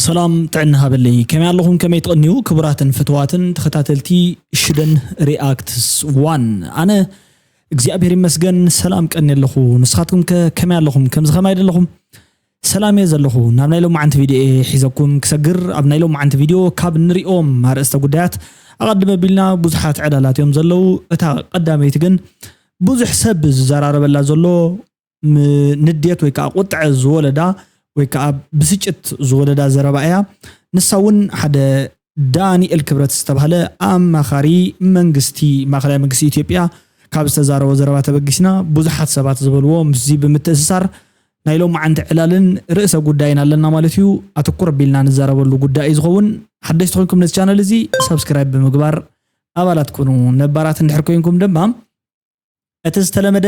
سلام تعنا هابلي كما اللهم كما يتقنيو كبرات فتواتن تختاتلتي شدن رياكتس 1 انا እግዚአብሔር ይመስገን ሰላም ቀን የለኹ ንስኻትኩም ከመይ ኣለኹም ከምዝ ከማይ ደለኹም ሰላም የዘለኹ ናብ ናይሎም ማዓንቲ ቪድዮ ሒዘኩም ክሰግር ኣብ ናይሎም ማዓንቲ ቪድዮ ካብ ንሪኦም ማርእስተ ጉዳያት ኣቀድመ ቢልና ብዙሓት ዕዳላት እዮም ዘለው እታ ቀዳመይቲ ግን ብዙሕ ሰብ ዝዘራረበላ ዘሎ ንዴት ወይ ከዓ ቁጥዕ ዝወለዳ ወይ ከዓ ብስጭት ዝወለዳ ዘረባ እያ ንሳውን ሓደ ዳንኤል ክብረት ዝተባሃለ ኣማኻሪ መንግስቲ ማእከላይ መንግስቲ ኢትዮጵያ ካብ ዝተዛረበ ዘረባ ተበጊስና ብዙሓት ሰባት ዝበልዎ ምዚ ብምትእስሳር ናይሎም ማዓንቲ ዕላልን ርእሰ ጉዳይና ኣለና ማለት እዩ ኣተኩር ቢልና ንዛረበሉ ጉዳይ ዝኸውን ሓደሽቲ ኮይንኩም ነዚ ቻናል እዚ ሰብስክራይብ ብምግባር ኣባላት ኩኑ ነባራት እንድሕር ኮይንኩም ድማ እቲ ዝተለመደ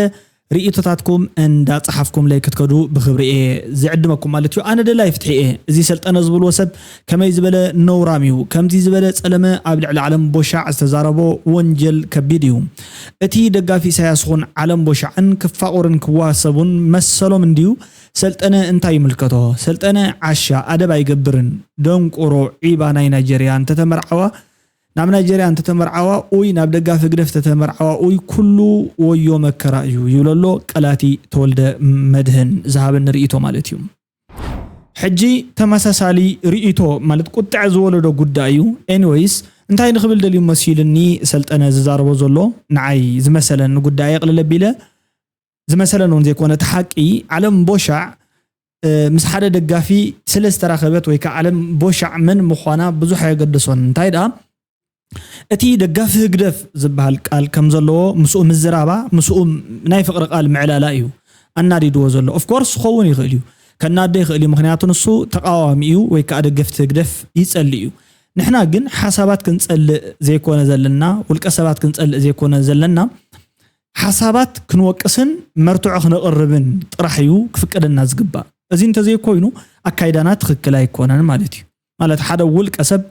ርኢቶታትኩም እንዳጽሐፍኩም ላይ ክትከዱ ብኽብሪኤ ዝዕድመኩም ማለት እዩ ኣነ ደላይ ፍትሒኤ እዚ ሰልጠነ ዝብልዎ ሰብ ከመይ ዝበለ ነውራሚዩ ከምዚ ዝበለ ጸለመ ኣብ ልዕሊ ዓለም ቦሻዕ ዝተዛረቦ ወንጀል ከቢድ እዩ እቲ ደጋፊ ኢሳያስ ኹን ዓለም ቦሻዕን ክፋቆርን ክዋሰቡን መሰሎም እንዲዩ ሰልጠነ እንታይ ይምልከቶ ሰልጠነ ዓሻ ኣደብ ኣይገብርን ደንቆሮ ዒባ ናይ ናይጀርያ እንተተመርዓዋ ናብ ናይጀርያ እንተተመርዓዋ ኡይ ናብ ደጋፊ ግደፍ ተተመርዓዋ ኡይ ኩሉ ወዮ መከራ እዩ ይብለሎ ቀላቲ ተወልደ መድህን ዝሃበን ርኢቶ ማለት እዩ ሕጂ ተመሳሳሊ ርኢቶ ማለት ቁጥዕ ዝወለዶ ጉዳይ እዩ ኤኒዌይስ እንታይ ንኽብል ደልዩ መሲልኒ ሰልጠነ ዝዛረቦ ዘሎ ንዓይ ዝመሰለን ጉዳይ የቕልለ ቢለ ዝመሰለን እውን ዘይኮነ ተሓቂ ዓለም ቦሻዕ ምስ ሓደ ደጋፊ ሰለስተ ረኸበት ወይ ከዓ ዓለም ቦሻዕ ምን ምዃና ብዙሕ የገድሶን እንታይ ዳ እቲ ደጋፊ ግደፍ ዝበሃል ቃል ከም ዘለዎ ምስኡ ምዝራባ ምስኡ ናይ ፍቅሪ ቃል ምዕላላ እዩ ኣናዲድዎ ዘሎ ኦፍ ኮርስ ኸውን ይኽእል እዩ ከናደ ይኽእል እዩ ምክንያቱ ንሱ ተቃዋሚ እዩ ወይ ከዓ ደገፍቲ ግደፍ ይጸሊ እዩ ንሕና ግን ሓሳባት ክንጸልእ ዘይኮነ ዘለና ውልቀ ሰባት ክንጸልእ ዘይኮነ ዘለና ሓሳባት ክንወቅስን መርትዖ ክነቕርብን ጥራሕ እዩ ክፍቀደና ዝግባእ እዚ እንተዘይ ኮይኑ ኣካይዳና ትክክል ኣይኮነን ማለት እዩ ማለት ሓደ ውልቀ ሰብ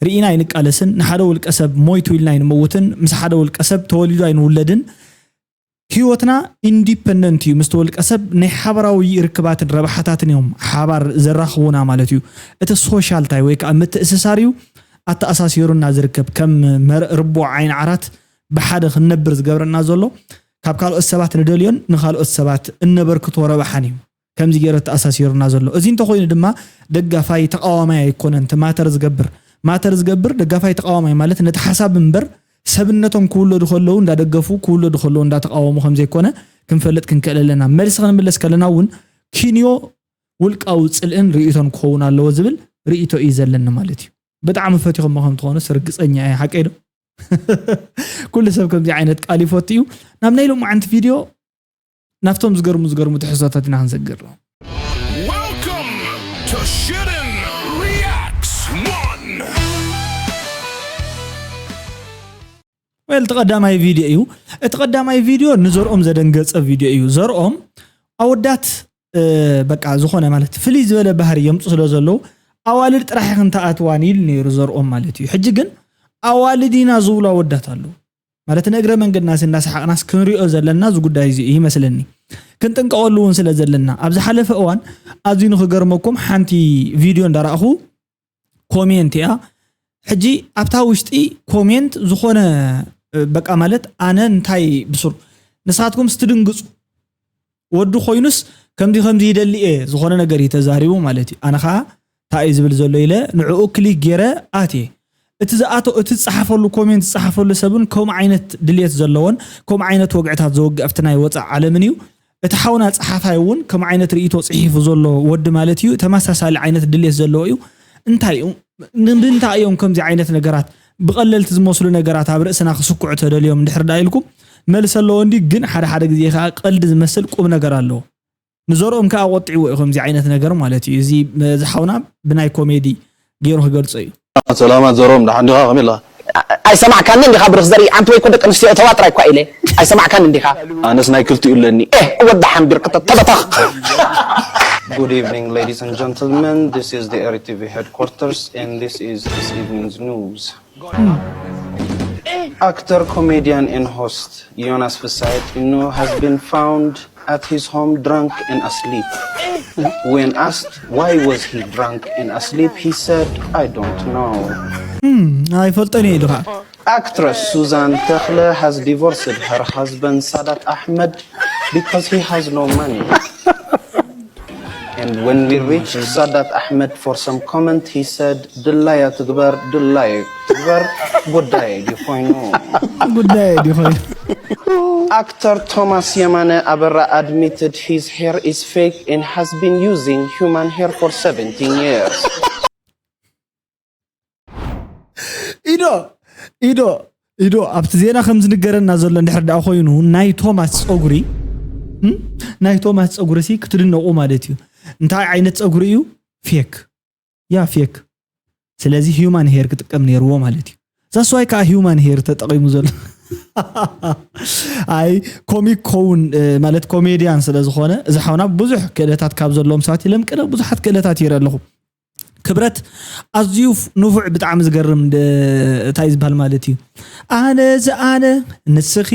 ርኢና ይንቃለስን ንሓደ ውልቀ ሰብ ሞይቱ ኢልና ይንመውትን ምስ ሓደ ውልቀ ሰብ ተወሊዱ ኣይንውለድን ህይወትና ኢንዲፔንደንት እዩ ምስ ውልቀ ሰብ ናይ ሓበራዊ ርክባትን ረባሓታትን እዮም ሓባር ዘራኽቡና ማለት እዩ እቲ ሶሻል ታይ ወይ ከዓ ምትእስሳር እዩ ኣተኣሳሲሩና ዝርከብ ከም ርቡዕ ዓይን ዓራት ብሓደ ክንነብር ዝገብረና ዘሎ ካብ ካልኦት ሰባት ንደልዮን ንኻልኦት ሰባት እነበርክቶ ረባሓን እዩ ከምዚ ገይረ ተኣሳሲሩና ዘሎ እዚ እንተኾይኑ ድማ ደጋፋይ ተቃዋማይ ኣይኮነን ማተር ዝገብር ደጋፋይ ተቃዋማይ ማለት ነቲ ሓሳብ እምበር ሰብነቶም ክውለዱ ከለው እንዳደገፉ ክውለዱ ከለው እንዳተቃወሙ ከም ዘይኮነ ክንፈልጥ ክንከለለና መልስ ክንምለስ ከለና እውን ኪንዮ ውልቃው ጽልእን ርኢቶን ክኸውን ኣለዎ ዝብል ርኢቶ እዩ ዘለና ማለት እዩ በጣም ፈቲኹም ከም ትኾኑ ስርግፀኛ እየ ሓቀይዶ ኩሉ ሰብ ከምዚ ዓይነት ቃል ይፈት እዩ ናብ ናይሎም ማዓንቲ ቪድዮ ናፍቶም ዝገርሙ ትሕዝቶታት ኢና ክንሰግር ተቀዳማይ ቪድዮ እዩ ተቀዳማይ ቪድዮ ንዘርኦም ዘደንገጸ ቪድዮ እዩ ዘርኦም ኣወዳት በቃ ዝኾነ ማለት ፍሊ ዝበለ ባህሪ የምፁ ስለ ዘሎ ኣዋልድ ጥራሕ ክንተኣትዋን ኢል ነይሩ ዘርኦም ማለት እዩ ሕጂ ግን ኣዋልዲና ዝብሉ ኣወዳት ኣለው ማለት ንእግረ መንገድና ስናስሓቅናስ ክንሪኦ ዘለና ዝጉዳይ እዚ ይመስለኒ ክንጥንቀቐሉ እውን ስለ ዘለና ኣብ ዝሓለፈ እዋን ኣዝዩ ንክገርመኩም ሓንቲ ቪድዮ እንዳረኣኹ ኮሜንት እያ ሕጂ ኣብታ ውሽጢ ኮሜንት ዝኾነ በቃ ማለት ኣነ እንታይ ብሱር ንሳትኩም ስትድንግጹ ወዱ ኮይኑስ ከምዚ ይደልየ ዝኾነ ነገር ይተዛሪቡ ማለት እዩ ኣነኻ ታይ ዝብል ዘሎ ኢለ ንዕኡ ክሊክ ገይረ ኣትየ እቲ ዝኣቶ እቲ ጽሓፈሉ ኮሜንት ጽሓፈሉ ሰብን ከም ዓይነት ድልየት ዘለዎን ከም ዓይነት ወግዕታት ዘወግአፍቲ ናይ ወፃእ ዓለምን እዩ እቲ ሓውና ጽሓፋይ እውን ከም ዓይነት ርኢቶ ጽሒፉ ዘሎ ወዲ ማለት እዩ ተመሳሳሊ ዓይነት ድልየት ዘለዎ እዩ እንታይ ንምንታይ እዮም ከምዚ ዓይነት ነገራት ብቀለልቲ ዝመስሉ ነገራት ኣብ ርእስና ክስኩዑ ተደልዮም እንድሕር ዳኢልኩም መልስ ኣለዎ እንዲ ግን ሓደ ግዜ ከዓ ቀልዲ ዝመስል ቁም ነገር ኣለዎ ንዘርኦም ከዓ ቆጥዒዎ ከምዚ ዓይነት ነገር ማለት እዩ እዚ ዝሓውና ብናይ ኮሜዲ ገይሩ ክገልጾ እዩ ሰላማት ዘርኦም ዳሓንዲኻ ከመይ ኢልካ ኣይሰማዕካኒ እንዲኻ ብርክ ዘርኢ ዓንቲ ወይ ኮ ደቂ ኣንስትዮ ተዋጥራ እኳ ኢለ ኣይሰማዕካኒ እንዲኻ ኣነስ ናይ ክልቲኡ ኣለኒ ወዳሓን ብርክተ ተበታኽ Good evening, ladies and gentlemen. This is the RTV headquarters, and this is this evening's news. Actor, comedian, and host Jonas Visayt has been found at his home drunk and asleep. When asked why was he drunk and asleep, he said, "I don't know." I felt any look. Actress Suzanne Tekhle has divorced her husband Sadat Ahmed because he has no money. And when we reached Sadat Ahmed for some comment, he said, "Dillaya tugbar, dillaya tugbar, good day, Good day, Actor Thomas Yamane Abera admitted his hair is fake and has been using human hair for 17 years. ኢዶ ኣብቲ ዜና ከም ዝንገረና ዘሎ እንድሕር ዳኣ ኮይኑ ናይ ቶማስ ፀጉሪ ሲ ክትድነቁ ማለት እዩ እንታይ ዓይነት ፀጉሪ እዩ ፌክ ስለዚ ሂዩማን ሄር ክጥቀም ነይርዎ ማለት እዩ ዛስዋይ ከዓ ሂዩማን ሄር ተጠቂሙ ዘሎ ኣይ ኮሚክ ኮውን ማለት ኮሜዲያን ስለ ዝኾነ እዚ ሓውና ብዙሕ ክእለታት ካብ ዘለዎም ሰባት ኢለም ቅለ ብዙሓት ክእለታት ይረ ኣለኹ ክብረት ኣዝዩ ንፉዕ ብጣዕሚ ዝገርም እንታይ ዝበሃል ማለት እዩ ኣነ ንስኺ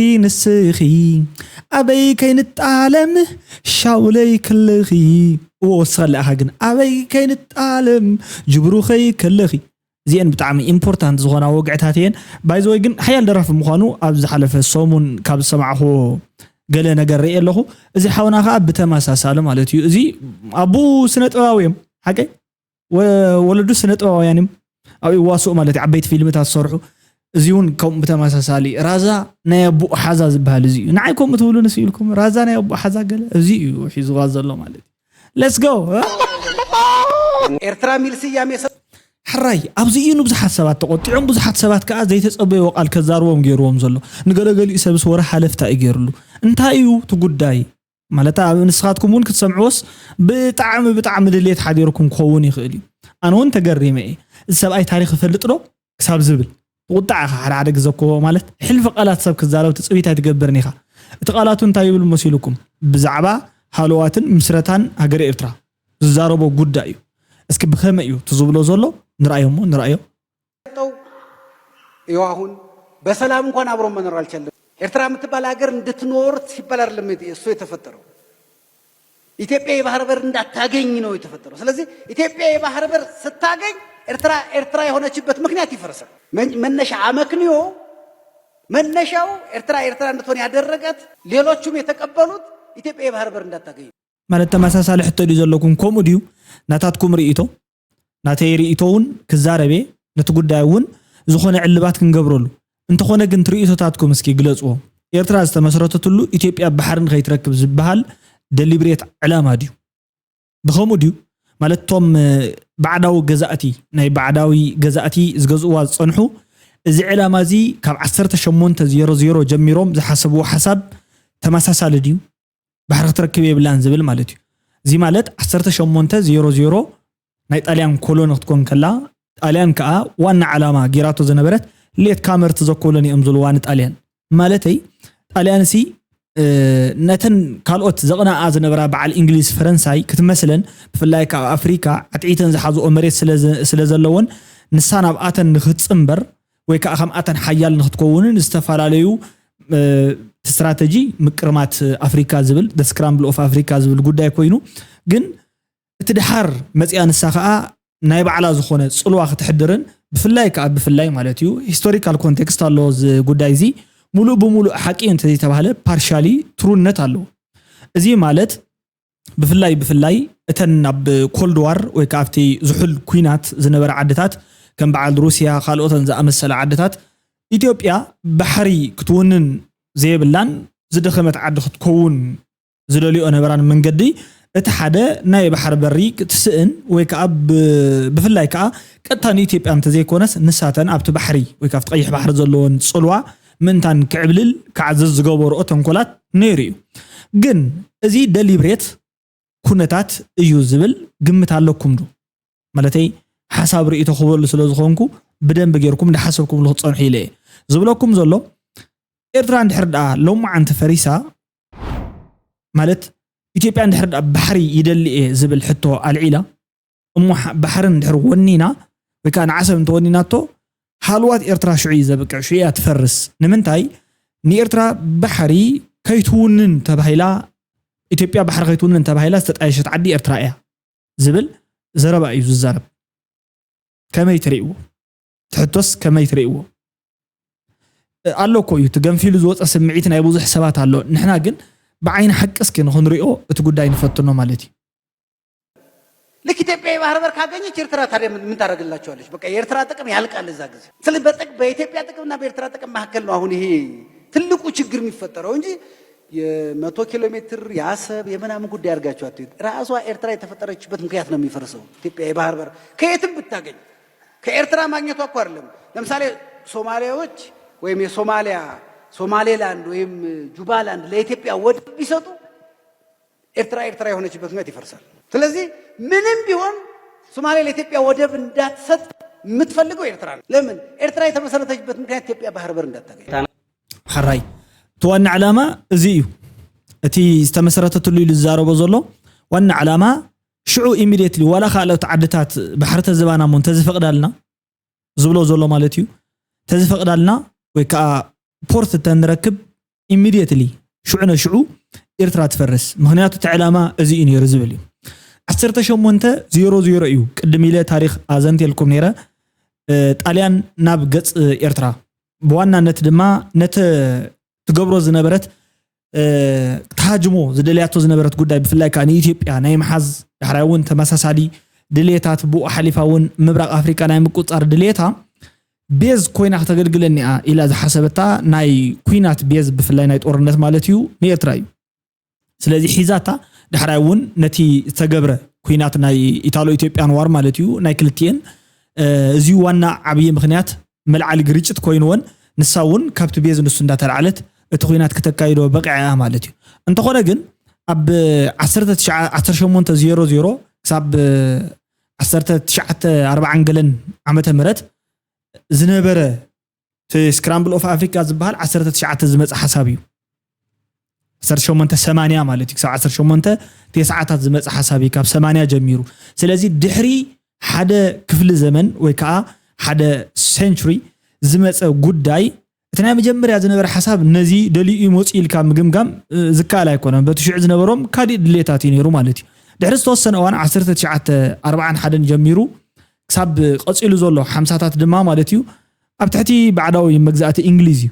ኣበይ ከይንጣለም ሻውለይ ክልኺ ወስኸላኻ ግን ኣበይ ከይንጣለም ጅብሩኸይ ክልኺ እዚአን ብጣዕሚ ኢምፖርታንት ዝኾና ወግዕታት እየን ባይ ዘ ወይ ግን ሓያል ደራፊ ምዃኑ ኣብ ዝሓለፈ ሰሙን ካብ ዝሰማዕኹ ገለ ነገር ርኢ ኣለኹ እዚ ሓውና ከዓ ብተመሳሳሊ ማለት እዩ እዚ ኣቡ ስነ ጥበባዊ እዮም ሓቀይ ወለዱ ስነ ጥበባውያን እዮም ኣብ ይዋስኡ ማለት እዩ ዓበይቲ ፊልምታት ዝሰርሑ እዚውን ከም ብተመሳሳሊ ራዛ ናይ ኣቡ ሓዛ ዝበሃል እዚ እዩ ንዓይኩም እትብሉ ንስኢልኩም ራዛ ናይ ኣቡ ሓዛ ገለ እዚ እዩ ሒዝዋ ዘሎ ማለት እዩ ሌትስ ጎ ኤርትራ ሚል ስያሜ حراي أبزي إنه بزحت سبات تقطعهم بزحت سبات كأز زي تصبي وقال كزاروهم جيروهم زلوا نقول يسبس ورا حلفت أجرلو أنت أيو تقول داي مالتا نسخاتكم ممكن تسمعوس بتعم اللي تحضيركم كوني خالي أنا وأنت جري معي السبب أي تاريخ فلترو كسب زبل وقطع على عدك زكوا مالت حلف قالات سب كزارو تسوي تجبرني خا تقالات أنت أيو المسيلكم بزعبة حلوات مسرتان هجر إرترا زاربو جود دايو اسكب بخيمة أيو تزبلو زلوا نرأيهم يواهون بسلام كون أبرم من رالشل إرترا متبالا أجر ندت نور سيبالر لمدي سوي تفتروا إثيوبيا بحربر ندت تاجين ينو يتفتروا سلزي إثيوبيا بحربر ستاجين إرترا هنا شبت مكنياتي فرسا من نشأ مكنيو من نشأو إرترا نتوني هذا الرجات ليلوت شو ميتقبلوت إثيوبيا بحربر ندت تاجين مالت تماسا لحتى يزلكم كوموديو ناتاتكم رئيتو ناتي رئيتون كزاربي نتقداون زخونه علبات كنقبرلو انت خونه كنت رئيتوتاتكم اسكي غلصو ኤርትራ ዝተመስረተትሉ ኢትዮጵያ ባሕርን ከይትረክብ ዝበሃል ደሊብሬት ዕላማ ድዩ ብኸሙ ድዩ ማለቶም ባዕዳዊ ገዛእቲ ናይ ባዕዳዊ ገዛእቲ ዝገዝኡዋ ዝጸንሑ እዚ ዕላማ እዚ ካብ 1800 ጀሚሮም ዝሓሰብዎ ሓሳብ ተመሳሳሊ ድዩ ባሕር ክትረክብ የብላን ዝብል ማለት እዩ እዚ ማለት 1800 ናይ ጣልያን ኮሎን ክትኮን ከላ ጣልያን ከዓ ዋና ዓላማ ጌራቶ ዝነበረት ሌት ካመርት ዘኮሎኒ እምዝልዋን ጣልያን ማለተይ ጣልያን ሲ ነተን ካልኦት ዘቕናኣ ዝነበራ በዓል እንግሊዝ ፈረንሳይ ክትመስለን ብፍላይ ካብ ኣፍሪካ ኣጥዒተን ዝሓዝኦ መሬት ስለዘለዎን ንሳን ኣብ ኣተን ንኽጽምበር ወይ ከዓ ከም ኣተን ሓያል ንኽትከውንን ዝተፈላለዩ ስትራቴጂ ምቅርማት ኣፍሪካ ዝብል the scramble of africa ዝብል ጉዳይ ኮይኑ ግን እቲ ድሓር መጽያ ንሳ ከዓ ናይ ባዕላ ዝኾነ ጽልዋ ክትሕድርን ብፍላይ ማለት እዩ ሂስቶሪካል ኮንቴክስት ኣሎ ዝ ጉዳይ እዚ ሙሉ በሙሉ ሓቂ እንተ ተባሃለ ፓርሻሊ ትሩነት ኣሎ እዚ ማለት ብፍላይ እተን ኣብ ኮልድ ዋር ወይ ካፍቲ ዝሑል ኩናት ዝነበረ ዓድታት ከም በዓል ሩሲያ ካልኦተን ዝኣመሰለ ዓድታት ኢትዮጵያ ባሕሪ ክትውንን ዘይብላን ዝደኸመት ዓዲ ክትከውን ዝደልዮ ነበራን መንገዲ እቲ ሓደ ናይ ባሕር በሪ ክትስእን ወይ ከዓ ብፍላይ ከዓ ቀጥታ ንኢትዮጵያ እንተ ዘይኮነስ ንሳተን ኣብቲ ባሕሪ ወይ ካፍቲ ቀይሕ ባሕሪ ዘለዎን ጽልዋ ምንታን ክዕብልል ከዓዘዝ ዝገበርኦ ተንኮላት ነይሩ እዩ ግን እዚ ደሊብሬት ኩነታት እዩ ዝብል ግምት ኣለኩም ዶ ማለተይ ሓሳብ ርእይቶ ክበሉ ስለ ዝኾንኩ ብደንብ ጌርኩም ንሓሰብኩም ልኽጸንሑ ኢለ ዝብለኩም ዘሎ ኤርትራ እንድሕር ደኣ ሎማዓንቲ ፈሪሳ ማለት ኢትዮጵያ እንድሕር ደኣ ባሕሪ ይደልየ ዝብል ሕቶ ኣልዒላ እሞ ባሕርን እንድሕር ወኒና ወይ ከዓ ንዓሰብ እንተወኒናቶ حالوات إرترا شعي زبقع شعي تفرس نمنتاي ني إرترا بحري كيتونن تبهيلا إثيوبيا بحر كيتونن تبهيلا استتعيشت عدي إرترا إيه زبل زربا أيوز الزرب كما يتريقوا تحتوس كما يتريقوا قالو كويو تغنفيلو زوص سمعيتنا يبوز حسابات قالو نحنا جن بعين حق اسكي نخنريو اتغداي نفتنو مالتي لك ኢትዮጵያ ባህር በር ካገኘች ኤርትራ ታዲያ ምን ታረጋግላቸዋለች? በቃ የኤርትራ ጥቅም ያልቃል እዛ ጊዜ። ስለዚህ በኢትዮጵያ ጥቅምና በኤርትራ ጥቅም መካከል ነው አሁን ይሄ ትልቁ ችግር የሚፈጠረው እንጂ የ100 ኪሎ ሜትር ያሰብ የምናምን ጉዳይ አድርጋቸው አትይት። ራሷ ኤርትራ የተፈጠረችበት ምክንያት ነው የሚፈርሰው። ኢትዮጵያ የባህር በር ከየትም ብታገኝ ከኤርትራ ማግኘቷ እኮ አይደለም። ለምሳሌ ሶማሊያዎች ወይም ሶማሌላንድ ወይም ጁባላንድ ለኢትዮጵያ ወደብ ቢሰጡ ኤርትራ የሆነችበት ምክንያት ይፈርሳል። ስለዚህ ምንም ቢሆን ሶማሊያ ለኢትዮጵያ ወደብ እንዳትሰጥ የምትፈልገው ኤርትራ ነው። ለምን? ኤርትራ የተመሰረተችበት ምክንያት ኢትዮጵያ ባህር በር እንዳታገኝ። حراي تونا علامة زيو أتي استمسرت تلوي للزارو بزلو وانا علامة شعو immediately ولا خالو تعدتات بحرة الزبانة منتزف قدالنا زبلو زلو مالتيو تزف قدالنا ويكا بورت تنركب immediately شعو إرترا تفرس مهنياتو تعلامة زيني رزبلي عسرت شمونت 0-0 ايو قدمي له تاريخ ازنت لكم نيره طاليان ناب قص إرترا بوانانت دما نت تغبرو زنبرت تهاجمو زدلياتو زنبرت ጉዳይ بفلاي كان ኢትዮጵያ ናይ መሐዝ ዳህራውን ተመሳሳሊ ድሌታት ቡ ሓሊፋውን ምብራቅ አፍሪካ ናይ ምቁጣር ድሌታ ቤዝ ኮይና ተገልግለኒያ ኢላ ዝሐሰበታ ናይ ኩናት ቤዝ بفلاي ናይ ጦርነት ማለት እዩ ኤርትራ እዩ ስለዚ ሒዛታ ዳህራውን ነቲ ተገብረ ኩናት ናይ ኢታሎ ኢትዮጵያን ዋር ማለት እዩ ናይ ክልቲን እዚ ዋና ዓብይ ምክንያት መልዓል ግርጭት ኮይኖን ንሳውን ካብቲ ቤዝ ንሱ እንዳተልዓለት እቲ ኩናት ከተካይዶ በቃዓ ማለት እዩ እንተኾነ ግን ኣብ 1900 ክሳብ 1940 ገለን ዓመተ ምህረት ዝነበረ ስክራምብል ኦፍ አፍሪካ ዝበሃል 19 ዝመጽ ሓሳብ እዩ 1980 ማለት እዩ ክሳብ 1990 ዝመጽ ሓሳብ እዩ ካብ 80 ጀሚሩ ስለዚ ድሕሪ ሓደ ክፍለ ዘመን ወይ ከዓ ሓደ ሴንቹሪ ዝመጽ ጉዳይ እቲ ናይ መጀመርያ ዝነበረ ሓሳብ ነዚ ደሊኡ ሞጽኢልካ ምግምጋም ዝካል ኣይኮነን በትሽዕ ዝነበሮም ካዲ ድሌታት ይነሩ ማለት እዩ ድሕሪ ዝተወሰነ እዋን 1941 ጀሚሩ ክሳብ ቀጺሉ ዘሎ 50ታት ድማ ማለት እዩ ኣብ ትሕቲ ባዕዳዊ መግዛእቲ እንግሊዝ እዩ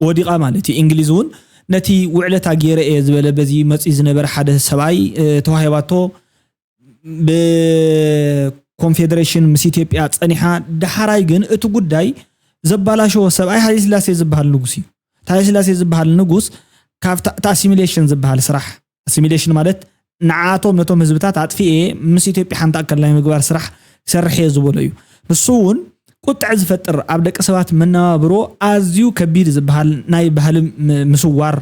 ወዲቃ ማለት እዩ እንግሊዝ እውን ነቲ ውዕለታ ገይረ ዝበለ በዚ መጽኢ ዝነበረ ሓደ ሰብኣይ ተዋሂባቶ በኮንፌደሬሽን ምስ ኢትዮጵያ ጸኒሓ ዳሕራይ ግን እቲ ጉዳይ ዘባላሾ ሰብኣይ ሃይለ ስላሴ ዝበሃል ንጉስ እዩ ሃይለ ስላሴ ዝበሃል ንጉስ ካብ አሲሚሌሽን ዝበሃል ስራሕ አሲሚሌሽን ማለት ንዓቶም ነቶም ህዝብታት አጥፊኤ ምስ ኢትዮጵያ ሓንታ አከላይ ምግባር ስራሕ ሰርሕ ዝበሎ እዩ ንሱውን ቁጥዕ ዝፈጥር ኣብ ደቂ ሰባት መነባብሮ ኣዝዩ ከቢድ ዝበሃል ናይ ባህል ምስዋር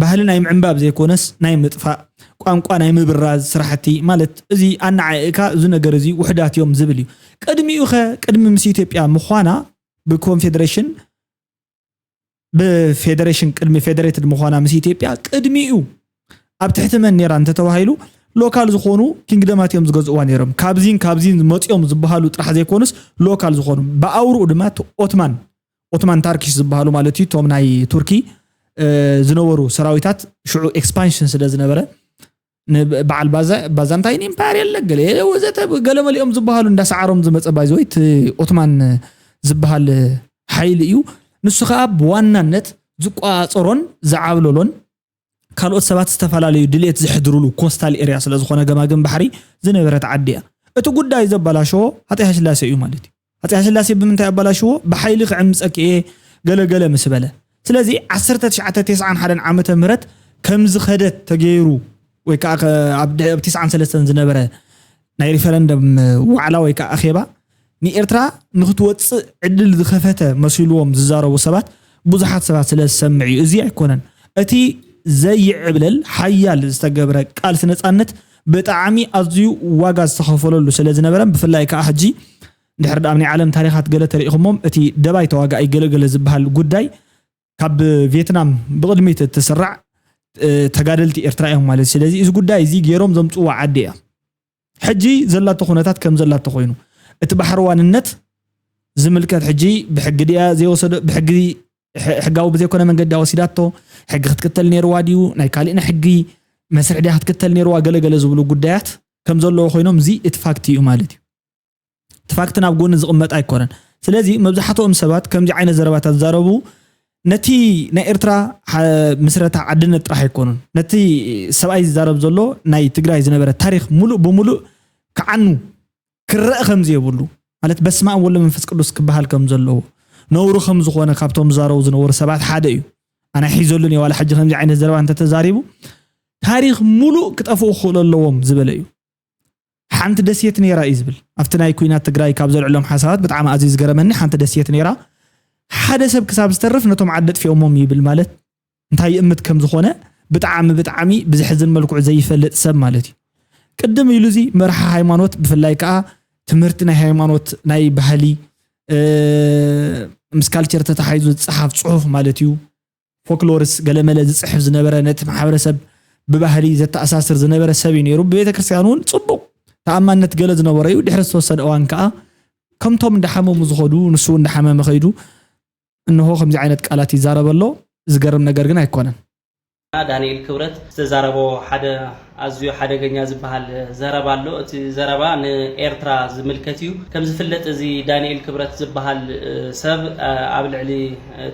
ባህል ናይ ምዕንባብ ዘይኮነስ ናይ ምጥፋእ ቋንቋ ናይ ምብራዝ ስራሕቲ ማለት እዚ ኣናዓኢካ እዚ ነገር እዚ ውሕዳት እዮም ዝብል እዩ ቀድሚኡ ቅድሚ ምስ ኢትዮጵያ ምዃና በኮንፌደሬሽን በፌደሬሽን ቅድሚ ፌደሬትድ ምዃና ምስ ኢትዮጵያ ቅድሚኡ ኣብ ትሕቲ መን ነራ እንተ ተባሂሉ ሎካል ዝኾኑ ኪንግደማት እዮም ዝገዝኡዋ ነይሮም ካብዚን መጽኦም ዝበሃሉ ጥራሕ ዘይኮንስ ሎካል ዝኾኑ በአውሩ ድማ ኦቶማን ታርኪሽ ዝበሃሉ ማለት እዩ ቶም ናይ ቱርኪ ዝነበሩ ሰራዊታት ሽዑ ኤክስፓንሽን ስለ ዝነበረ በዓል ባዛንታይን ኢምፓየር የለገለ ወዘተ ገለመሊኦም ዝበሃሉ እንዳሰዓሮም ዝመጸ ባይዘወይት ኦቶማን ዝበሃል ሓይል እዩ ንሱ ከዓ በዋናነት ዝቋጸሮን ዝዓብለሎን ካልኦት ሰባት ዝተፈላልዩ ድሌት ዝሕድሩሉ ኮስታል ኤሪያ ስለ ዝኾነ ገማግም ባሕሪ ዝነበረት ዓዲያ እቲ ጉዳይ ዘባላሽዎ ሃፀይ ሃይለስላሴ እዩ ማለት እዩ ሃፀይ ሃይለስላሴ ብምንታይ ኣባላሽዎ ብሓይሊ ክዕምፀክ ገለገለ ምስ በለ ስለዚ 1991 ዓመተ ምህረት ከም ዝኸደት ተገይሩ ወይ ከዓ ኣብ 93 ዝነበረ ናይ ሪፈረንደም ዋዕላ ወይ ከዓ ኣኼባ ንኤርትራ ንኽትወፅእ ዕድል ዝኸፈተ መሲልዎም ዝዛረቡ ሰባት ብዙሓት ሰባት ስለ ዝሰምዕ እዩ እዚ ኣይኮነን እቲ ዘይዕብለል ሓያል ዝተገብረ ቃልሲ ነፃነት ብጣዕሚ ኣዝዩ ዋጋ ዝተኸፈለሉ ስለ ዝነበረ ብፍላይ ከዓ ሕጂ ድሕሪ ዳኣም ናይ ዓለም ታሪኻት ገለ ተሪኢኹሞም እቲ ደባይ ተዋጋኢ ገለገለ ዝበሃል ጉዳይ ካብ ቪየትናም ብቅድሚት ተሰራዕ ተጋደልቲ ኤርትራ እዮም ማለት ስለዚ እዚ ጉዳይ እዚ ገይሮም ዘምጽዋ ዓዲ እያ ሕጂ ዘላቶ ኩነታት ከም ዘላቶ ኮይኑ እቲ ባሕር ዋንነት زملكت حجي بحقديا زي وصل بحقدي حقاو بزي كنا من قد وسيداتو حق تكتل نير واديو ناي كالينا حقي مسرع دي تكتل نير واقل زبلو قدايات كم زلو خوينوم زي اتفاكتيو مالتي اتفاكتنا بقول نزقمت ايكونن سلازي مبزحتهم سبات كم زي عين زربات الزربو نتي نا إرترا مسرتا عدنا راح يكونون نتي سبعي زرب زلو ناي تجراي زنبرة تاريخ ملو بملو كعنو كرأ خمزي يقولوا قالت بس ما أول من فسق لوس كبهال كم زلو نورو خمز خوانا كابتوم زارو زنور سبعة حاديو أنا حيزولني ولا حاجة خمزي عين الزرب أنت تزاريبو تاريخ ملو كتأفو خول اللوم زبليو حانت دسيتني رئيس بل أفتنا يكوينات تجراي كابزل علوم حسابات بتعام عزيز جرمني حانت دسيتني را حدا سب كساب استرف نتوم عدد في أمومي بالمالت انتهي أمت كم زخونة بتعامي بزحزن ملكو زي فلت سب مالتي قدم يلوزي مرحة هايمانوت بفلايكا تمرتنا هايمانوت ناي بحالي مسكالتشر تتحيزو تصحف صحف مالتيو فولكلورس قلملا زصحف زنبره نت محبرسب ببحالي زت أساسر زنبره سبي نيرو ببيت كريستيانون صبو تأمانت قلز نوريو دحرس توسد أوان كا كم توم ندحمو مزخدو نسو ندحمو مخيدو انه خمس عينت قالات يزارب الله زغرم ነገር ግን አይኮነን ዳንኤል ክብረት ተዛረቦ ሓደ አዝዩ ሓደገኛ ዝበሃል ዘረባሎ እቲ ዘረባ ንኤርትራ ዝምልከትዩ ከም ዝፍለጥ እዚ ዳንኤል ክብረት ዝበሃል ሰብ ኣብ ልዕሊ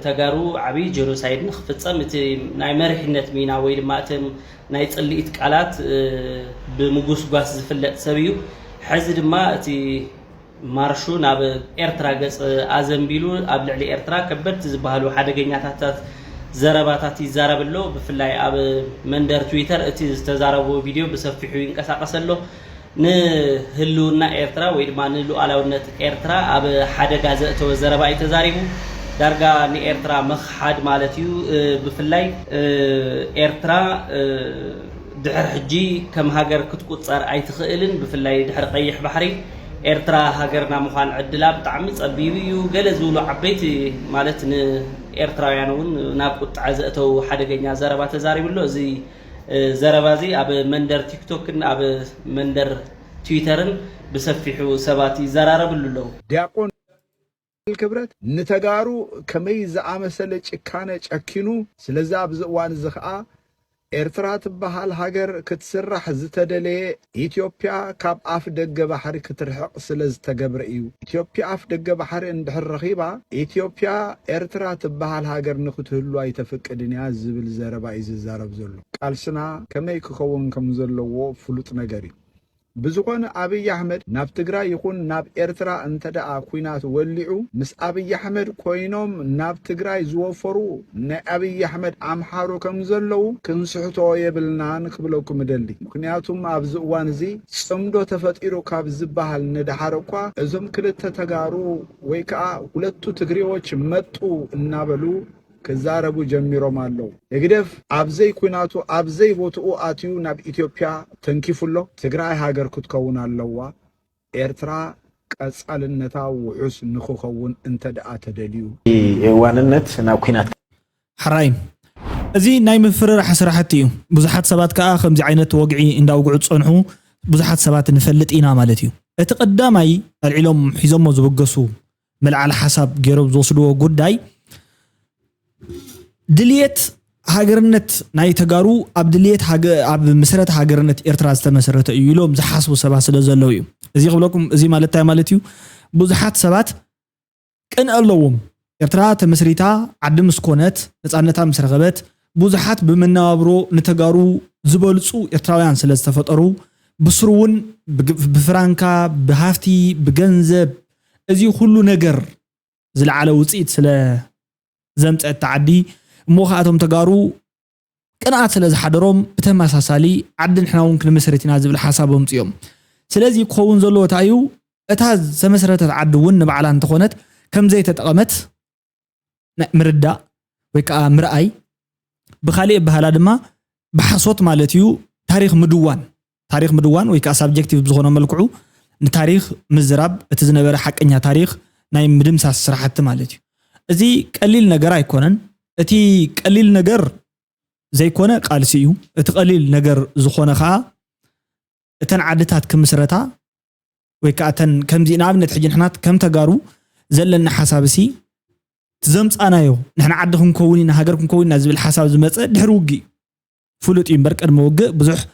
ተጋሩ ዓቢ ጄኖሳይድ ንኽፍጸም እቲ ናይ መሪሕነት ሚና ወይ ድማ እቲ ናይ ጽልኢት ቃላት ብምጉስጓስ ዝፍለጥ ሰብ እዩ ሕዚ ድማ እቲ ማርሹ ናብ ኤርትራ ገጽ አዘንቢሉ ኣብ ልዕሊ ኤርትራ ከበድቲ ዝበሃሉ ሓደገኛታት ዘረባታት ይዛረብሎ ብፍላይ ኣብ መንደር ትዊተር እቲ ዝተዛረቦ ቪድዮ ብሰፊሑ ይንቀሳቀሰሎ ንህልውና ኤርትራ ወይ ድማ ንሉዓላውነት ኤርትራ ኣብ ሓደጋ ዘእተወ ዘረባ እዩ ተዛሪቡ ዳርጋ ንኤርትራ መኽሓድ ማለት እዩ ብፍላይ ኤርትራ ድሕር ሕጂ ከም ሃገር ክትቁፀር ኣይትኽእልን ብፍላይ ድሕር ቀይሕ ባሕሪ ኤርትራ ሃገርና ምዃን ዕድላ ብጣዕሚ ጸቢብ እዩ ገለ ዝብሉ ዓበይቲ ማለት ንኤርትራውያን እውን ናብ ቁጥዓ ዘእተው ሓደገኛ ዘረባ ተዛሪብሎ እዚ ዘረባ እዚ ኣብ መንደር ቲክቶክን ኣብ መንደር ትዊተርን ብሰፊሑ ሰባት ይዘራረብሉ ኣለዉ ዲያቆን ክብረት ንተጋሩ ከመይ ዝኣመሰለ ጭካነ ጨኪኑ ስለዛ ኣብ ዝእዋን እዚ ከዓ ኤርትራ ትበሃል ሃገር ክትስራሕ ዝተደለየ ኢትዮጵያ ካብ ኣፍ ደገ ባሕሪ ክትርሕቕ ስለ ዝተገብረ እዩ ኢትዮጵያ ኣፍ ደገ ባሕሪ እንድሕር ረኺባ ኢትዮጵያ ኤርትራ ትበሃል ሃገር ንኽትህሉ ኣይተፈቅድን እያ ዝብል ዘረባ እዩ ዝዛረብ ዘሎ ቃልስና ከመይ ክኸውን ከም ዘለዎ ፍሉጥ ነገር እዩ بزخون أبي أحمد ناب تجرا يكون ناب إرترا انتدأ كوينات ولعو مس أبي أحمد كوينوم ناب تجرا يزوفرو أبي أحمد عم حارو كم زلوا كنسحتوا يبلنا نقبلوكم دلي كنياتهم أبزوان زي صمدو تفتيرو كاب زبها الندحرقوا إزم كلت تجارو ويكا ولتو تجريوش متو النابلو كزاربو جميرو مالو يقدف أبزي كويناتو أبزي بوتو آتيو ناب إثيوبيا تنكيفولو تقرأي هاجر كتكون اللوا إرترا كأسأل النتا وحس نخوخون انت دعا تدليو واننت ناب كوينات حرايم أزي نايم فرر حسرحتيو بزحات سبات كا خمزي عينت وقعي إن داو قعد صنحو بزحات سبات نفلت إنا مالتيو اتقدامي العلوم حيزمو زبقسو ملع على حساب جيروب زوصدو قداي دليت هاجرنت ناي تجارو أبدليت أب مسرت هاجرنت إرتراز تمسرت يلوم زحاس وسبعة سلزلوا يو زي قبلكم زي مالتها مالتيو بزحات سبات كان اللوم إرترا تمسريتا عدم سكونت نتعنتها مسرغبت بزحات بمنابرو نتجارو زبالسو إرتراويان سلز تفترو بسرون بفرانكا بهافتي بجنزب أزي كله نجر زل على وصيت سلا زمت التعدي موخاتهم تجارو كنعت سلز حدروم بتماساسالي عدن حنا ممكن مسرتنا زبل حسابهم تيوم سلازي يكون زلو تايو اتاز سمسرت عدون بعلا انتخونت كم زي تتقمت مردا ويكا مرأي بخالي بهالا دما بحصوت مالتيو تاريخ مدوان ويكا سبجكتيف بزخونه ملكعو نتاريخ مزراب اتزنبر حقنيا تاريخ ناي مدمساس سرحت مالتيو ازي قليل نجر ايكونن اتي قليل نجر زي كونه قالسيو اتي قليل نجر زخونه خا اتن عادتات كمسرتا ويكاتن كمزي نابنت حجن حنات كم تجارو زلنا حساب سي تزمت أنا يو نحن عدهم كونين هاجركم كونين زبل حساب زمت دحروجي فلوت ينبرك الموجة بزح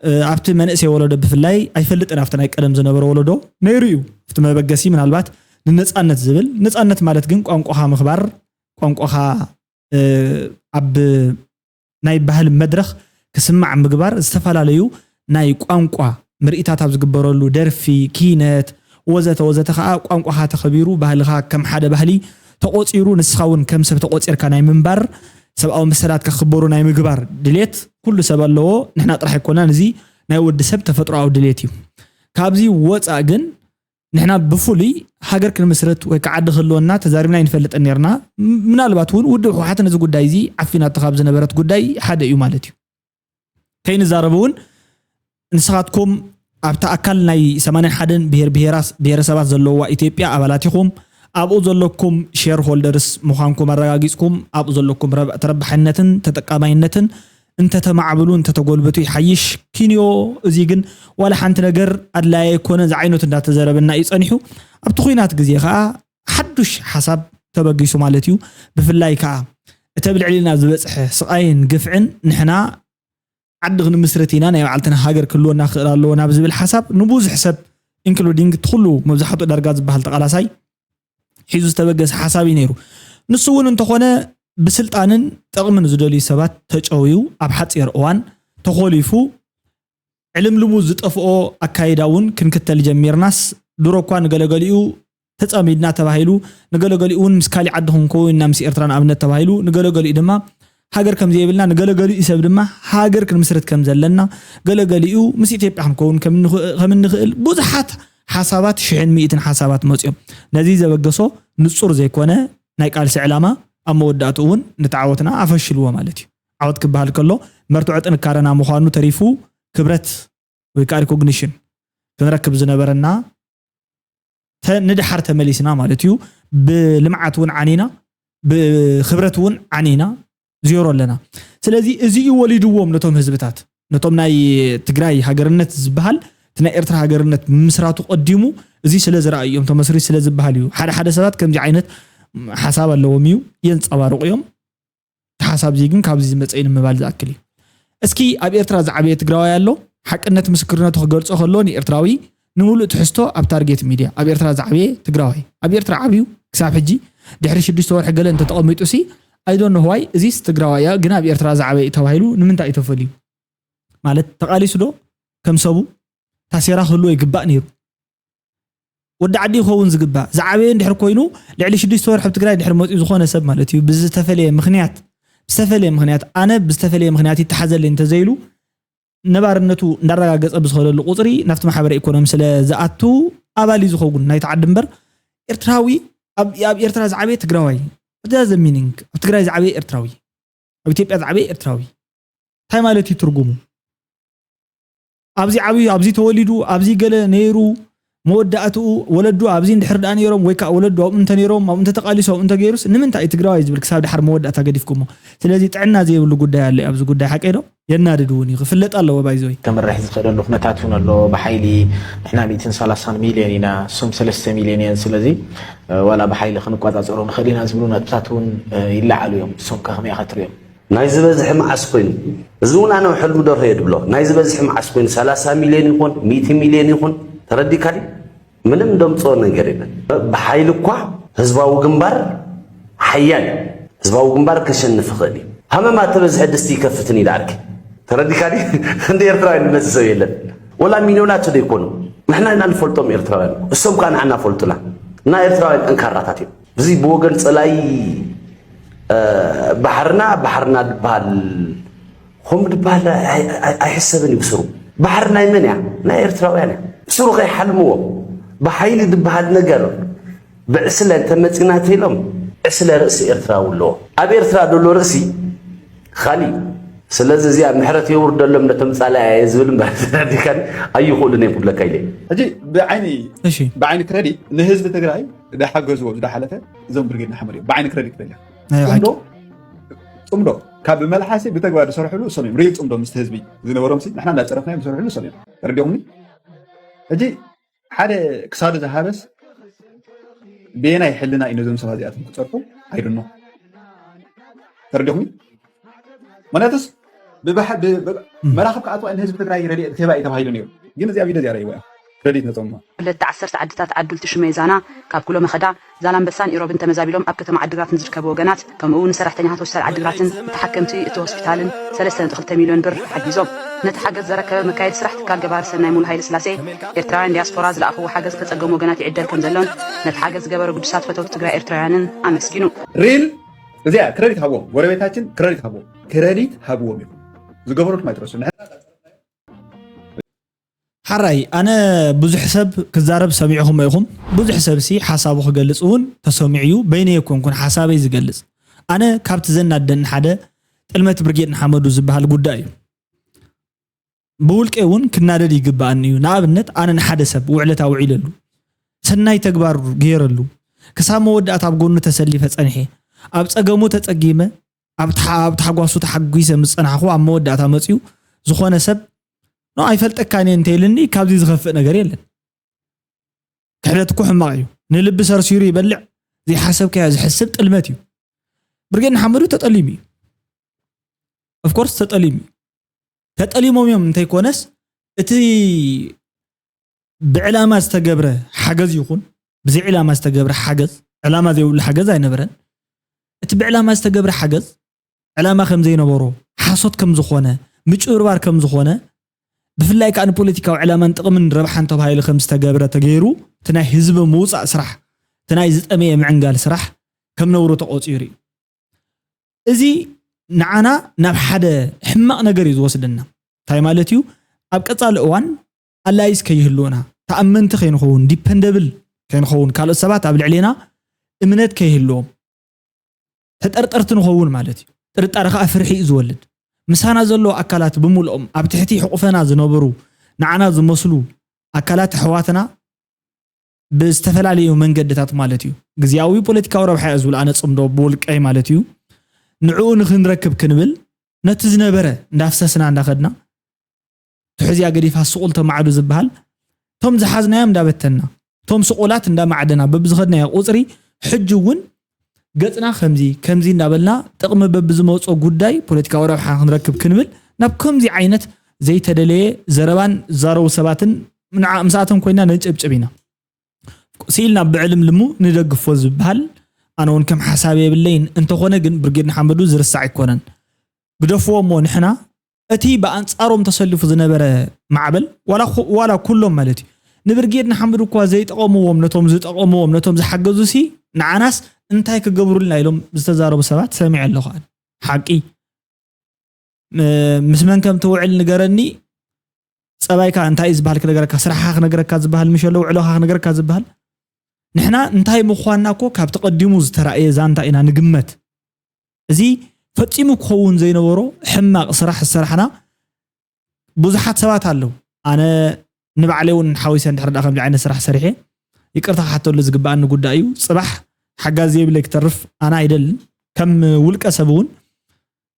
عبت من أسي ولده بفلاي أي فلت أنا أفتنا كلام زنبر ولده نيريو فتما بجسي من البات نتسأنت زبل نتسأنت مالت جنك أنقها مخبر أنقها عب ناي بهال مدرخ كسمع مجبر استفعل عليه ناي أنقها مرئتات عبز جبرلو درفي كينات وزت خا أنقها تخبيرو بهالخا كم حدا بهلي تقوتيرو نسخاون كم سب تقوتير كان ناي منبر سب أو مسرات كخبرو ناي مجبر دليت كل سب الله نحن أطرح كنا نزي ناي ود سب تفترة أو دليتي كابزي وات أجن نحن بفولي حجر كل مسرت وكعد خلونا تزاربنا ينفلت النيرنا من الباتون ود حتى نزو قداي زي عفينا تخابز نبرت قداي حدا يومالتي كاين زاربون نسخاتكم أبتا أكل ناي سمانين حدن بهير سبات زلوا إثيوبيا أبلاتكم أبو زلكم شير هولدرز مخانكم الرجاجيسكم أبو زلكم تربحنتن تتقامينتن انت تمعبلون تتقولبتو يحيش كينيو زيجن ولا حنت نجر أدلا يكون زعينو تندات زربنا يصنحو أبتخينات جزيخا حدش حسب تبقيسو مالتيو بفلاي كا تبلع لنا زبصح سقاين قفعن نحنا عدغن مسرتينا ناي عالتنا هاجر كلو ناخلالو نابز بالحساب نبوز حساب انكلودينج تخلو مبزحتو درجات زبحال تقلاساي حيزو تبقس حسابي نيرو نسوون انتخونا بسلطانن تقمن زدلي سبات تچويو اب حصير اوان تخوليفو علم لمو زطفو اكايداون كنكتل جميرناس دروكوان غلغليو تصاميدنا تباهيلو نغلغليون مسكالي عدهم كوينا مس إرتران امنت تباهيلو نغلغلي دما هاجر كم زيبلنا نغلغلي يسب دما هاجر كنمسرت كم زلنا غلغليو مس إثيوبيا حنكون كم نخل بزحات حسابات شحن 100 حسابات موصيو نزي زبغسو نصور زيكونه ناي قال سعلاما أموداتون نتعاوتنا عفشلوا مالتي عاود كبهال كله مرتوعت انكارنا مخانو تريفو كبرت ويكار كوغنيشن كنركب زنبرنا ندحر تمليسنا مالتيو بلمعتون عنينا بخبرتون عنينا زيرو لنا سلازي ازي وليدوم نتوم حزبتات نتوم ناي تግራይ هاجرنت زبحال تنا إرترا هاجرنت مسراتو قديمو ازي سلازرايوم تمسري سلازبحال يو حدا سبات كمزي عينت حساب اللوميو ينصبارق يوم حساب زيجن كابزي مصين مبال زاكلي اسكي اب إرترا زعبيه تግራዋ ያለው حقነት مسكرነቱ خገልጾ خلوني إرتراوي نمولو تحستو اب تارجت ميديا اب إرترا زعبيه تግራዋي اب إرترا عبيو كساب حجي دحري 6 ورح قال انت تقميطو سي اي دون نو واي ازيس تግራዋያ ግና اب إرترا زعبيه ተባሂሉ ንምንታ ይተፈልዩ ማለት ተቃሊሱ ዶ ከም ሰቡ ታሲራ ሁሉ ይግባእ ነይሩ ود عدي يخون زقبا زعابين دحر كوينو لعلي شديش تور حب تقراي دحر موت يزخونه سب مالتي بزتفلي مخنيات انا بزتفلي مخنياتي تحزل انت زيلو نبارنتو ندرغاغص بزخولو قصري نفط محبر ايكونومي سلا زاتو ابالي زخون ناي تعدمبر ارتراوي اب ارترا زعابي تقراوي ده ذا مينينغ تقراي زعابي ارتراوي اب تيبيا زعابي ارتراوي هاي مالتي ترجمو ابزي توليدو ابزي قال نيرو موداتو ولدو ابزين دحر دانيروم ويكا ولدو انت نيروم او انت تقاليسو انت غيروس نمنتا ايتغراوي زبل كساب دحر موداتا غديفكم سلازي طعنا زي يبلو غداي علي ابز غداي حقيدو يناددوني خفلط الله وبايزوي كمرح زخدلو خنتاتون الله بحيلي احنا 130 مليوننا سم 3 مليون سلازي ولا بحيلي خنقواصورو خلينا زبلونا تاتون يلعلو يوم سم كخمي خطريم ناي زبزح معاس كوين زون انا وحلو دور يدبلو ناي زبزح معاس كوين 30 مليون يكون 100 مليون يكون تردي كاري منم دمصو ነገር የለን በኃይል እንኳ ህዝባው ግንባር ሐያል ህዝባው ግንባር ከሸንፍ ኸሊ ሀመማ ተበዝሕ ድስቲ ከፍትን ይላልክ ተረዲ ካዲ እንደ ኤርትራውያን መስሰው የለን ወላ ሚሊዮናት ደይኮኑ ምሕና እናንፈልጦም ኤርትራውያን እሶም ካን አና ፈልጡላ እና ኤርትራውያን እንካራታት ብዙ በወገን ጸላይ ባህርና ድባል هم ድባል አይሐሰብን ይብስሩ ባህርና ይመንያ ና ኤርትራውያን سرق يحلموا بحيل دبها النجر بعسلة تمتينات لهم عسلة رأسي إرترا ولو أبي إرترا دولو رأسي خالي سلازة زي محرت يورد لهم نتمس على يزول بعد كان أي يقولون يقول لك إليه أجي بعيني كردي نهز بتجراي ده حق جزء ده حالته زوم برجينا حمري بعيني كردي كده أمدو كاب ملحسي بتجوار صرح له صليم ريت أمدو مستهزبي زين ورمسي نحن لا تعرفنا بصرح له صليم رديوني أجي حدا كساد ذهبس بينا يحلنا إنه زم سواد يأتم كتركم I don't know تردهم ما نتس ببحث مراقب كأتوا إن هزب تقرأي ردي تبعي تبعيلون يوم جينا زي أبيدا زي وياه رديت نتوما لتعسرت عدتات عدل تشمي زانا كاب كله مخدع زالان بسان إيروب انت مزابيلهم أبكت مع عدقات نزر كابو جنات كمؤون سرحتنيات وسر عدقات تحكمتي إتو هوسبيتالن 3 مليون بر حجزوب نتحجز زركب مكايد سرحت كال جبار سناي مول هاي سلاسي إرتراين دياسبورا زلأخو حجز كتسجمو جنات يعدل كنزلون نتحجز جبار قدسات فتوت تجرا إرتراينن أمسكينو ريل زي كريدت هابو وربيتاتين كريدت هابو ميكو زجبروت ما يترسون حراي أنا بزح حساب كزارب سميعهم يخم بزح حساب سي حسابه خجلسون تسمعيو بيني يكون كون حسابي زجلس أنا كابت زن الدن حدا المت برجيت محمد وزبها الجداي بقولك إيون كنا ردي جبانيو نابنت أنا نحدا سب وعلته وعيللو سناي تكبر غيرلو كسام ود أتابقون تسلي فتنحي أبتسجمو تتأجيمه أبتحقوسو تحقيسه مصنعه عم ود أتامسيو زخانة سب نو أيفلت كاني انتيلني كابدي زغفق نجار يلن كحلتكو حماقيو نلبس رسيري يبلع زي حسب كياز حسبت الماتيو برجين حمدو تتقليمي of course تتقليمو يوم انتي كونس اتي بعلامة استقبره حاجز يكون بزي علامة استقبره حاجز علامة زي ولا حاجز اي نبرن اتي بعلامة استقبره حاجز علامة خمزي نبرو حاسوت كم زخونة مجربار كم زخونة بفلاي كأن بوليتيكا وعلامة تقمن ربحان طب هاي الخمس تجابرة تجيرو تناي حزب موسع سرح تناي زت أمية معنقال سرح كم نورو تقوتيري إزي نعنا نبحدا حمق نجري زوسدنا تاي مالتيو أبقى طال أوان الله يسكيه اللونا تأمنت خين خون dependable خين خون كالو السبات قبل علينا إمنت كيه اللوم تتأرتأرت نخون مالتيو ترتأرخ أفرحي زولد مسانا زلو أكلات بمولهم أبتحتي حقوفنا زنبرو نعنا زمسلو أكلات حواتنا باستفل عليه من قدتات مالتيو جزياوي بوليتيكا وربحي أزول أنا تصمدو بولك أي مالتيو نعون نركب كنبل نتزنا برا نفسنا عند أخدنا تحزي أقريف هالسؤال تمعدو زبهال توم زحزنا يم دابتنا توم سؤالات ندا معدنا ببزخدنا يا قصري حجون قطنا كمزي نابلنا تقم ببزموت أو قداي بوليتيكا وربحان نركب كنبل ناب كمزي عينت زي تدلي زربان زارو سباتن من مساعتهم كوينا نجبنا سيلنا بعلم لمو ندقف وزبهال أنا ونكم حسابي باللين أنت خونا جن برجينا حمدو زر الساعة كونن بدفوا مو نحنا أتي بأنت أروم تصلف زنبرة معبل ولا كلهم مالتي نبرجينا حمدو كوازيت أقوموا ومنتهم زيت أقوموا ومنتهم زحجزوا سي نعناس انت هيك قبروا لنا لهم بستزاروا بسبات سامع اللغان حقي مسمن كم توعل نجرني سبايك انت عايز بحالك نجرك سرحاخ نجرك زبهال مش لو علوها نجرك زبهال نحنا انتهي مخواننا كو كاب تقدموا زترأي زانتا إنا نجمت زي فتيمو كون زي نورو حماق صراح الصراحنا بوزحات سبات هالو أنا نبعليون حاويسان تحرد أخم جعين سرح سريحي يكرتها حتى اللي زقبان نقول دايو صباح حجازي بلك تعرف أنا عدل كم ولك أسبون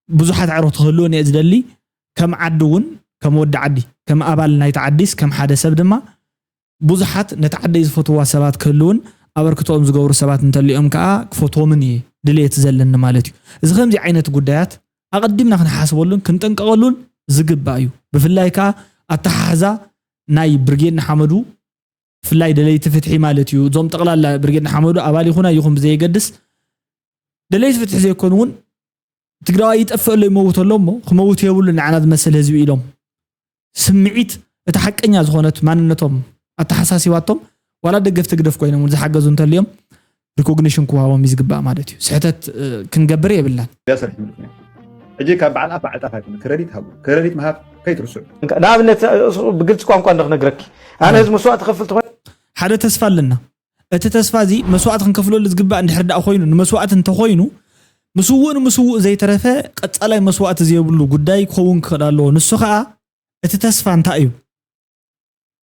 بزحات عروض تخلوني أزدلي كم عدون كم ود عدي كم أبال نيتعديس كم حدا سبدما بزحات نتعديس فتوى سبات كلون أبركتهم زجور سبات نتلي كا فتوى مني دليت زلنا مالتي إذا خمسة عينة قديات أقدمنا خن حاسبولن كنت أنقلون زقب بايو بفلايكا التحازة ناي برجين حمدو فلاي دليت فتحي مالتيو زوم تقلال برجين حمدو أبالي خنا يخم زي قدس دليت فتح زي يكونون تقرأ يتقفل اللي يموت لهم خموت يقولون عناد مسألة زي لهم سمعت اتحك إني أزخونت ماننتهم التحساسي واتهم ولا دقفت قدف كوينه مو حق زون اليوم ريكوجنيشن كو هو ميزقبا مالتيو سحتت كنقبر يبلان يا سرح منك اجي كبعل افع طفاك كريدت مهاب كيترسو نابنت بقلت كوان كوان نغرك انا هز مسوات خفلت حدا تسفى لنا እቲ ተስፋ እዚ መስዋዕት ክንከፍለሉ ዝግባእ እንድሕርዳእ ኮይኑ ንመስዋዕት እንተኮይኑ مسوء زي ترفع قد على مسوءات زي بلو قداي كون كرالو نسخة اتتسفان تأيو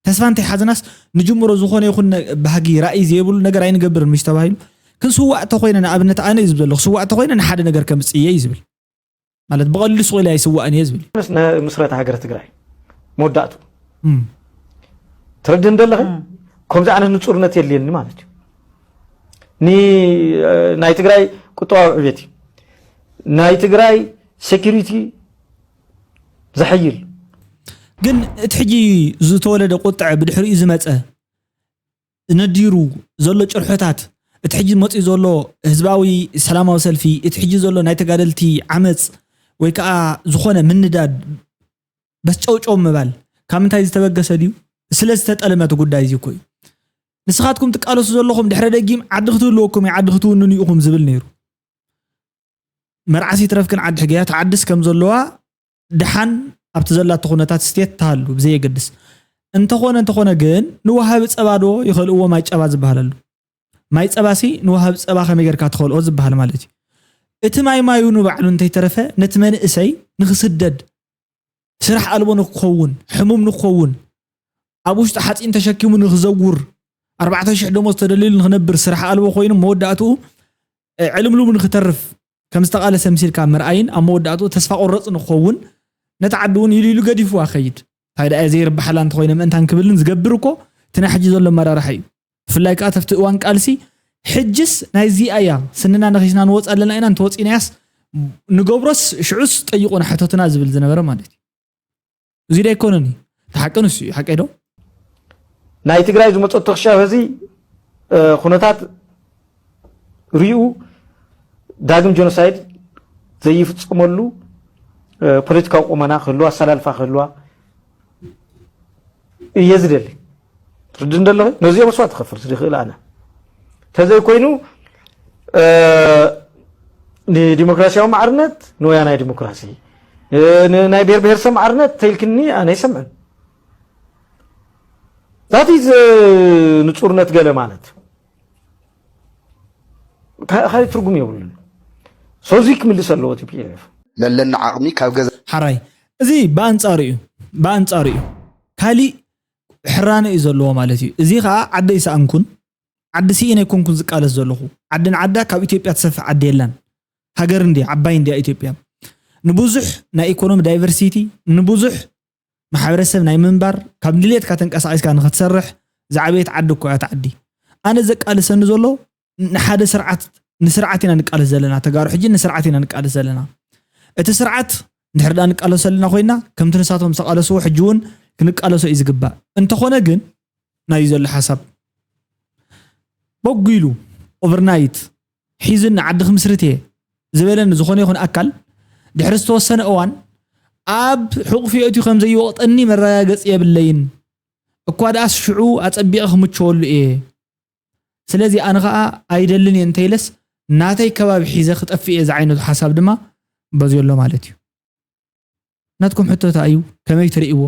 تسفان تحد ناس نجوم رزقون يكون بحقي رأي زي بلو نجار عين قبر مش تبايل كن سوء تقوين أنا أبنت أنا يزبل سوء تقوين أنا حد نجار كمس يزبل مالت بقول لي سوء لا يسوء أن يزبل بس مسرات حجر تجري موداتو تردن دلها كم زعنا نصورنا تيلين مالتي ናይ ትግራይ ቁጠባዊ ዕብየት ናይ ትግራይ ሴኩሪቲ زحيل ግን እቲ ሕጂ ዝተወለደ ቁጥዕ ብድሕሪኡ ዝመፀ ነዲሩ ዘሎ ጭርሖታት እቲ ሕጂ መፂ ዘሎ ህዝባዊ ሰላማዊ ሰልፊ እቲ ሕጂ ዘሎ ናይ ተጋደልቲ ዓመፅ ወይ ከዓ ዝኾነ ምንዳድ በስጨውጨው ምባል ካብ ምንታይ ዝተበገሰ ድዩ ስለ ዝተጠለመት ጉዳይ እዚ ኮይ ንስኻትኩም ትቃለሱ ዘለኹም ድሕረ ደጊም ዓዲ ክትህልወኩም ዓዲ ክትውንኑ ኢኹም ዝብል ነይሩ መርዓሲ ትረፍክን ዓዲ ሕግያ ተዓድስ ከም ዘለዋ ድሓን ኣብቲ ዘላቶ ኩነታት ስተት ታሉ ብዘይ የገድስ እንተኾነ ግን ንወሃብ ፀባዶ ይኽልእዎ ማይ ፀባ ዝበሃለሉ ማይ ፀባሲ ንወሃብ ፀባ ከመይ ጌርካ ትኽልኦ ዝበሃል ማለት እዩ እቲ ማዩ ንባዕሉ እንተይተረፈ ነቲ መንእሰይ ንኽስደድ ስራሕ ኣልቦ ንክኸውን ሕሙም ንክኸውን ኣብ ውሽጢ ሓፂን ተሸኪሙ ንኽዘውር 4000 ደሞዝ ተደሊሉ ንኽነብር ስራሕ ኣልቦ ኮይኑ መወዳእቱ ዕልምሉም ንኽተርፍ ከም ዝተቃለሰ ምሲልካ ምርኣይን ኣብ መወዳእቱ ተስፋ ቆረፅ ንክኸውን ነተዓድውን ይልሉ ገዲፉ ኣኸይድ ታይዳ ዘይር በሓላ እንተኮይነ ምእንታን ክብልን ዝገብር እኮ ትናይ ሕጂ ዘሎ መራርሓ እዩ ብፍላይ ከዓ ተፍቲ እዋን ቃልሲ ሕጅስ ናይ ዚኣያ ስንና ነኺስና ንወፅ ኣለና ኢና እንተወፂናያስ ንገብሮስ ሽዑስ ጠይቁና ሕቶትና ዝብል ዝነበረ ማለት እዩ እዚ ዳ ይኮነኒ ተሓቀንስ እዩ ሓቀይዶ ናይ ትግራይ ዝመፀቶ ክሻብ እዚ ኩነታት ሪኡ ዳግም ጀኖሳይድ ዘይፍፀመሉ ፖለቲካዊ ቁመና ክህልዋ ኣሰላልፋ ክህልዋ እየ ዝደሊ ርድ እንደለኹ ነዚኦ መስዋዕት ትኸፍል ዝኽእል ኣነ ተዘይ ኮይኑ ንዲሞክራሲያዊ ማዕርነት ንወያናይ ዲሞክራሲ ናይ ብሔር ብሔረሰብ ማዕርነት ተይልክኒ ኣነ ይሰምዕን ዛት ኢዝ ንፁርነት ገለ ማለት ካይ ትርጉም የብሉን ሶዚ ክምልስ ኣለዎ ቲፒኤልኤፍ ለለና ዓቕሚ ካብ ገዛ ሓራይ እዚ በኣንጻሩ እዩ ካሊእ ሕራነ እዩ ዘለዎ ማለት እዩ እዚ ከዓ ዓደ ይሰኣንኩን ዓዲ ሲኢነ ይኮንኩን ዝቃለስ ዘለኹ ዓድን ዓዳ ካብ ኢትዮጵያ ተሰፍሕ ዓዲ የላን ሃገር እንዲ ዓባይ እንዲ ኢትዮጵያ ንብዙሕ ናይ ኢኮኖሚ ዳይቨርሲቲ ንብዙሕ ማሕበረሰብ ናይ ምንባር ካብ ድሌትካ ተንቀሳቒስካ ንኽትሰርሕ ዝዓበየት ዓዲ እኮ እያ ዓዲ ኣነ ዘቃልሰኒ ዘሎ ንሓደ ስርዓት ንስርዓት ኢና ንቃለስ ዘለና ተጋሩ ሕጂ ንስርዓት ኢና ንቃለስ ዘለና እቲ ስርዓት ንሕርዳ ንቃለስ ዘለና ኮይና ከምቲ ንሳቶም ተቃለስዎ ሕጂ እውን ክንቃለሶ እዩ ዝግባእ እንተኾነ ግን ናይ ዘሎ ሓሳብ በጉኢሉ ኦቨርናይት ሒዝን ዓዲ ክምስርት እየ ዝበለን ዝኾነ ይኹን ኣካል ድሕሪ ዝተወሰነ እዋን ኣብ ሕቑፊ ኣትዩ ከም ዘይወቕጠኒ መረጋገፂ የብለይን እኳ ደኣስ ሽዑ ኣፀቢቐ ክምችወሉ እየ ስለዚ ኣነ ከዓ ኣይደልን እየ እንተይለስ ናተይ ከባቢ ሒዘ ክጠፍእ እየ ዝዓይነቱ ሓሳብ ድማ በዚሎ ማለት እዩ ናትኩም ሕቶታ እዩ ከመይ ትርእይዎ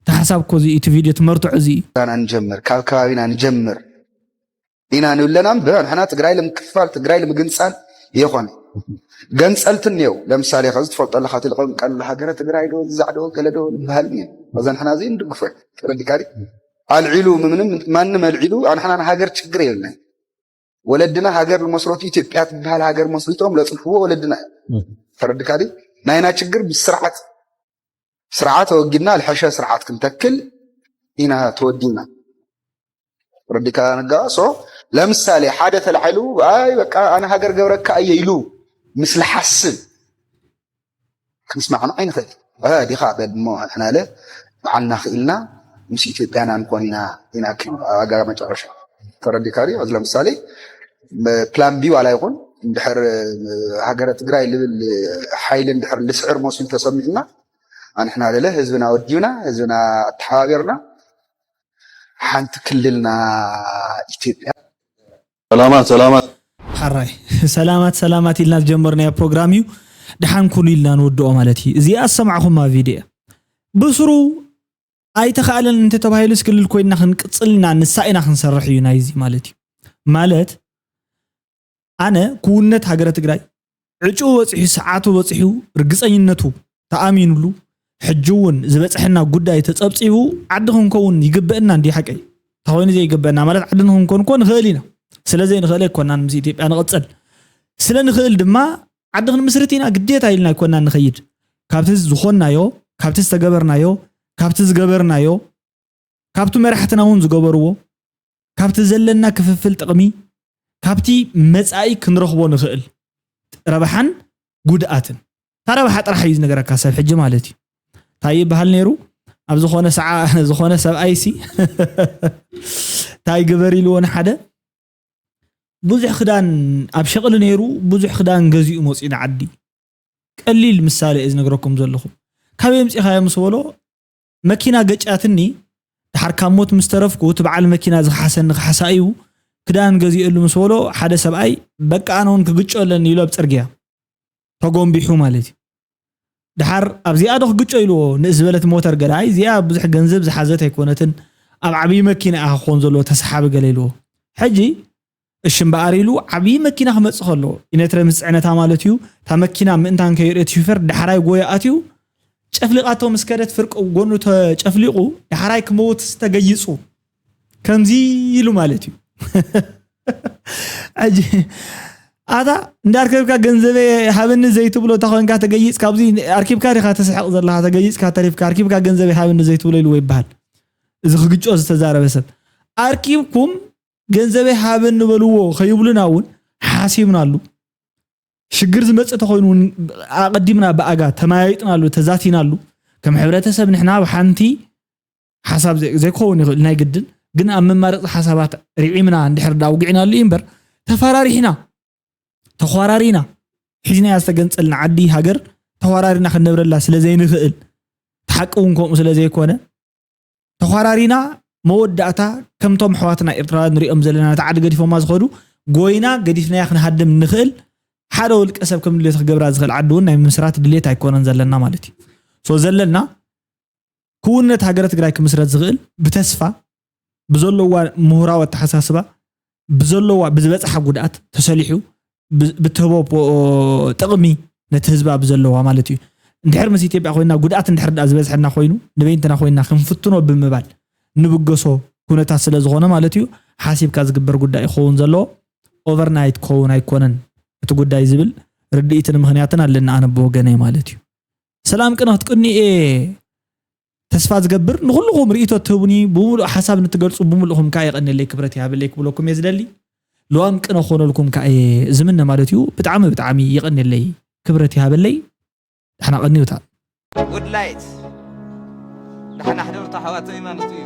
ተሓሳብ ኮዚ እቲ ቪድዮ ትመርትዑ እዚ ኢና ንጀምር ካብ ከባቢና ንጀምር ኢና ንብለና ንሕና ትግራይ ንምክፋል ትግራይ ንምግንፃል ይኾን ገንፀልትን ነው ለምሳሌ ከዚ ትፈልጦ ኣለካ ትልቀም ቃል ሃገረ ትግራይ ዶ ዛዕዶ ገለዶ ባህል እዩ ወዘን ሕና እዚ ንድግፈ ረዲካሪ አልዒሉ ምንም ማንም አልዒሉ አንሕና ሃገር ችግር የለን ወለድና ሃገር መስሮቱ ኢትዮጵያ ትባል ሃገር መስሪቶም ለጽፍዎ ወለድና ተረድካዲ ናይና ችግር ስርዓት ወግድና الحሸ ስርዓት ክንተክል ኢና ተወዲና ረዲካ ነጋሶ ለምሳሌ ሓደ ተልዓሉ አይ በቃ አና ሃገር ገብረካ እየይሉ ምስል حسب ክንስማዕና አይንኸል ዲኻ በድሞ احنا ለ ባዓልና ኽኢልና ምስ ኢትዮጵያና እንኮንና ኢና ሃገር መጨረሻ ተረዲካሪ አዝ ለምሳሌ ፕላን ቢ ዋላ ይኹን እንድሕር ሃገረ ትግራይ ልብል ሓይል እንድሕር ልስዕር መስሉ ተሰሚዕና አንሕና ለለ ህዝብና ወዲውና ህዝብና ተሓባቢርና ሓንቲ ክልልና ኢትዮጵያ ሰላማት ሓራይ ሰላማት ኢልና ጀመርና ፕሮግራም እዩ ድሓን ኩሉ ኢልና ንወድኦ ማለት እዩ እዚ ኣሰማዕኹማ ቪድዮ ብስሩ ኣይተኻለን እንተ ተባሂሉ ስክልል ኮይና ክንቅፅልና ንሳኢና ክንሰርሕ እዩ ናይ እዚ ማለት እዩ ማለት ኣነ ኩውነት ሃገረ ትግራይ ዕጩ ወፂሑ ሰዓቱ ወፂሑ ርግፀኝነቱ ተኣሚኑሉ ሕጅውን ዝበፅሕና ጉዳይ ተፀብፂቡ ዓዲ ክንከውን ይግበአና እንዲ ሓቀይ ተኾይኑ ዘይግበአና ማለት ዓዲ ክንከውን ኮን ንኽእሊና ስለዘይ ንኽእል ኣይኮናን ምስ ኢትዮጵያ ንቕፅል ስለ ንኽእል ድማ ዓዲ ክንምስርት ኢና ግዴታ ኢልና ይኮና ንኸይድ ካብቲ ዝኾናዮ ካብቲ ዝተገበርናዮ ካብቲ ዝገበርናዮ ካብቲ መራሕትና እውን ዝገበርዎ ካብቲ ዘለና ክፍፍል ጥቕሚ ካብቲ መጻኢ ክንረኽቦ ንኽእል ረብሓን ጉድኣትን ታረብሓ ጥራሕ እዩ ነገረካ ሰብ ሕጂ ማለት እዩ ታይ ይበሃል ነይሩ ኣብ ዝኾነ ሰብኣይሲ ታይ ግበር ኢልዎ ንሓደ ብዙሕ ክዳን ኣብ ሸቕሊ ነይሩ ብዙሕ ክዳን ገዚኡ መፂኡ ንዓዲ ቀሊል ምሳሌ እዚ ነግረኩም ዘለኹ ካበይ ምፂኻዮ ምስ በሎ መኪና ገጫትኒ ድሓር ካብ ሞት ምስ ተረፍኩ እቲ በዓል መኪና ዝሓሰኒ ክሓሳእዩ ክዳን ገዚኡሉ ምስ በሎ ሓደ ሰብኣይ በቃ ኣነ እውን ክግጮለኒ ኢሎ ኣብ ፅርግያ ተጎንቢሑ ማለት እዩ ድሓር ኣብዚኣ ዶ ክግጮ ኢልዎ ንእስበለት ሞተር ገዳይ እዚኣ ብዙሕ ገንዘብ ዝሓዘት ኣይኮነትን ኣብ ዓብዪ መኪና ኢኻ ክኾን ዘለዎ ተሰሓቢ ገለ ኢልዎ ሕጂ እሺ እምበኣር ኢሉ ዓብዪ መኪና ክመፅእ ከሎ ኢነትረ ምስ ፅዕነታ ማለት እዩ እታ መኪና ምእንታን ከይርአት ሹፌር ዳሕራይ ጎያ ኣትዩ ጨፍሊቃቶ ምስ ከደት ፍርቂ ጎኑ ተጨፍሊቁ ዳሕራይ ክመውት ዝተገይፁ ከምዚ ኢሉ ማለት እዩ ሕጂ ኣታ እንዳርከብካ ገንዘበ ሃብኒ ዘይትብሎ ተኾንካ ተገይፅ ካብዚ ኣርኪብካ ዲኻ ተስሕቕ ዘለኻ ተገይፅካ ተሪፍካ ኣርኪብካ ገንዘበ ሃብኒ ዘይትብሎ ኢልዎ ይበሃል እዚ ክግጮ ዝተዛረበ ሰብ ኣርኪብኩም ገንዘበ ሃብኒ በልዎ ከይብሉና እውን ሓሲብናሉ ሽግር ዝመፅእ ተኾይኑ ኣቐዲምና ብኣጋ ተማያይጥናሉ ተዛቲናሉ ከም ሕብረተሰብ ንሕና ብሓንቲ ሓሳብ ዘይኮውን ይኽእል ናይ ግድን ግን ኣብ መማረፂ ሓሳባት ርዒምና እንድሕር ዳውጊዕናሉ እምበር ተፈራሪሕና ተኸራሪና ሒዝናያ ዝተገንፀልና ዓዲ ሃገር ተኸራሪና ክንነብረላ ስለዘይንኽእል ተሓቅውን ከምኡ ስለዘይኮነ ተኸራሪና መወዳእታ ከምቶም ኣሕዋትና ኤርትራውያን ንሪኦም ዘለና ነቲ ዓዲ ገዲፎማ ዝኸዱ ጎይና ገዲፍናያ ክንሃድም ንኽእል ሓደ ውልቀ ሰብ ከም ድሌት ክገብራ ዝኽእል ዓዲ እውን ናይ ምስራት ድሌት ኣይኮነን ዘለና ማለት እዩ ሶ ዘለና ክውነት ሃገረ ትግራይ ክምስረት ዝኽእል ብተስፋ ብዘለዋ ምሁራዊ ኣተሓሳስባ ብዘለዋ ብዝበፅሓ ጉድኣት ተሰሊሑ ብትህቦ ጥቕሚ ነቲ ህዝባ ብዘለዋ ማለት እዩ እንድሕር ምስ ኢትዮጵያ ኮይና ጉድኣት እንድሕር ዳ ዝበፅሐና ኮይኑ ንበይንትና ኮይና ክንፍትኖ ብምባል ንብገሶ ኩነታት ስለ ዝኾነ ማለት እዩ ሓሲብካ ዝግበር ጉዳይ ይኸውን ዘለዎ ኦቨርናይት ክኸውን ኣይኮነን እቲ ጉዳይ ዝብል ርድኢትን ምክንያትን ኣለና ኣነ ብወገነይ ማለት እዩ ሰላም ቅነ ክትቅኒኤ ተስፋ ዝገብር ንኩልኩም ርእቶ ትህቡኒ ብምሉእ ሓሳብ ንትገልፁ ብምሉእኩም ከዓ የቐኒለይ ክብረት ይሃበለይ ክብለኩም እየ ዝደሊ ለዋም ቅነ ክኾነልኩም ከዓ ዝምነ ማለት እዩ ብጣዕሚ የቐኒለይ ክብረት ይሃበለይ ድሕና ቀኒውታ ጉድ ላይት ድሕና ሕደርታ ሓዋተይ ማለት እዩ